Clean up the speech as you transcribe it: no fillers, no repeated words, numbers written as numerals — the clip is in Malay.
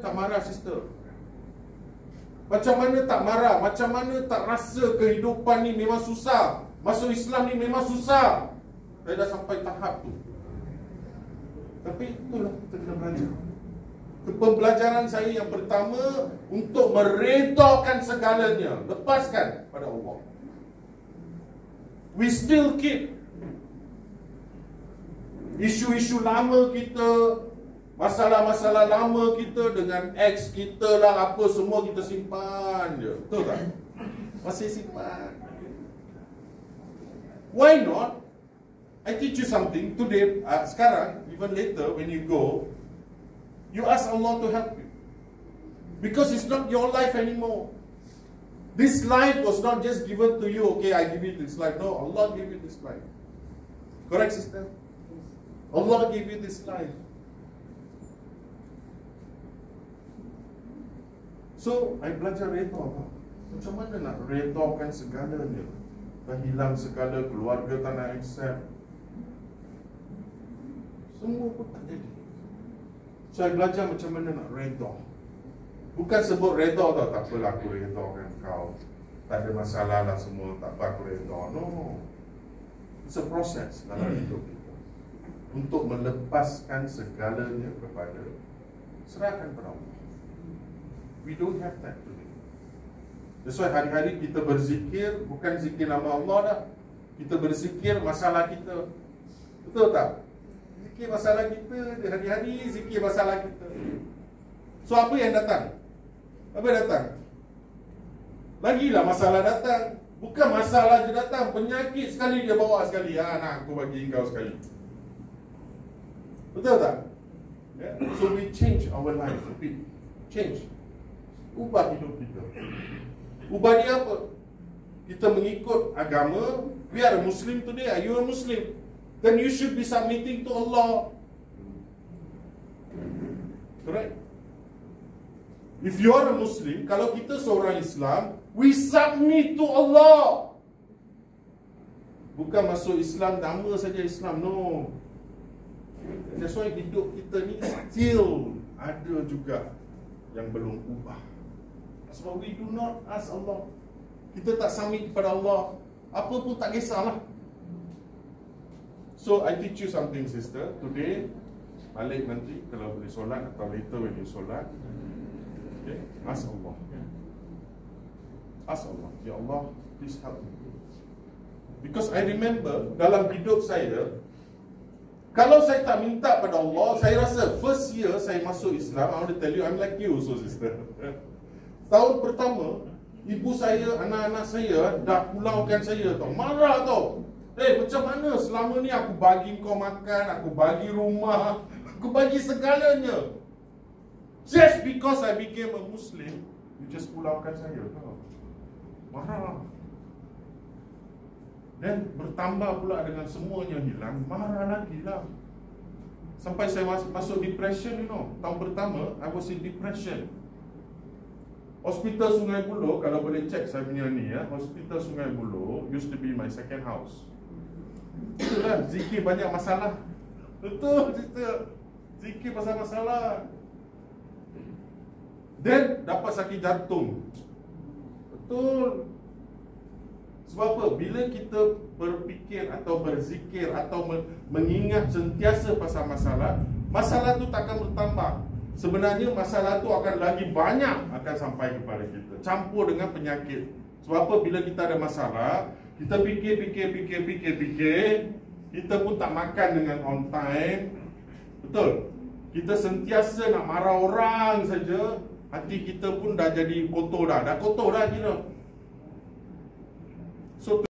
Tak marah, sister? Macam mana tak marah? Macam mana tak rasa kehidupan ni memang susah? Masuk Islam ni memang susah. Saya dah sampai tahap tu. Tapi itulah kita kena belajar. Pembelajaran saya yang pertama, untuk meredakan segalanya, lepaskan pada Allah. We still keep isu-isu lama kita, masalah-masalah lama kita dengan ex kita lah, apa semua kita simpan je. Betul tak? Masih simpan. Why not? I teach you something today, sekarang, even later when you go, you ask Allah to help you. Because it's not your life anymore. This life was not just given to you, okay, I give you this life. No, Allah gave you this life. Correct, sister? Allah gave you this life. So, I belajar reda. Macam mana nak redakan segalanya? Dah hilang segala, keluarga tak nak accept. Semua pun tak jadi. So, I belajar macam mana nak reda. Bukan sebut reda tau, tak apalah aku redakan kau, tak ada masalah lah semua, tak apa aku reda. No. It's a process dalam hidup kita. Untuk melepaskan segalanya kepada, serahkan pada Allah. We don't have that today. That's why hari-hari kita berzikir, bukan zikir nama Allah dah. Kita berzikir masalah kita. Betul tak? Zikir masalah kita, hari-hari zikir masalah kita. So apa yang datang? Apa yang datang? Lagilah masalah datang. Bukan masalah je datang, penyakit sekali dia bawa sekali. Nak aku bagi engkau sekali. Betul tak? Yeah? So we change our life. We change. Ubah hidup kita. Ubah dia apa? Kita mengikut agama. We are a Muslim today. Are you a Muslim? Then you should be submitting to Allah. Correct? If you are a Muslim, kalau kita seorang Islam, we submit to Allah. Bukan masuk Islam, nama saja Islam. No. That's why hidup kita ni still ada juga yang belum ubah. Sebab we do not ask Allah. Kita tak submit kepada Allah, apa pun tak kisahlah. So I teach you something, sister. Today, balik nanti kalau boleh solat, atau later when you solat, okay, ask Allah. Ask Allah, Ya Allah, please help me. Because I remember dalam hidup saya, kalau saya tak minta pada Allah, saya rasa first year saya masuk Islam, I want to tell you, I'm like you also, sister. Tahun pertama, ibu saya, anak-anak saya dah pulaukan saya tau. Marah tau. Macam mana selama ni aku bagi kau makan, aku bagi rumah, aku bagi segalanya. Just because I became a Muslim, you just pulaukan saya tau. Marah. Dan bertambah pula dengan semuanya hilang, marah lagi lah. Sampai saya masuk depression, you know. Tahun pertama, I was in depression. Hospital Sungai Buloh, kalau boleh cek saya punya ni ya, Hospital Sungai Buloh used to be my second house. Itulah, zikir banyak masalah. Betul, cerita. Zikir pasal masalah. Dan dapat sakit jantung. Betul. Sebab apa? Bila kita berfikir atau berzikir atau mengingat sentiasa pasal masalah, masalah tu takkan bertambah. Sebenarnya masalah tu akan lagi banyak akan sampai kepada kita, campur dengan penyakit. Sebab apa? Bila kita ada masalah, kita fikir, kita pun tak makan dengan on time. Betul? Kita sentiasa nak marah orang saja, hati kita pun dah jadi kotor dah kotor dah kira. So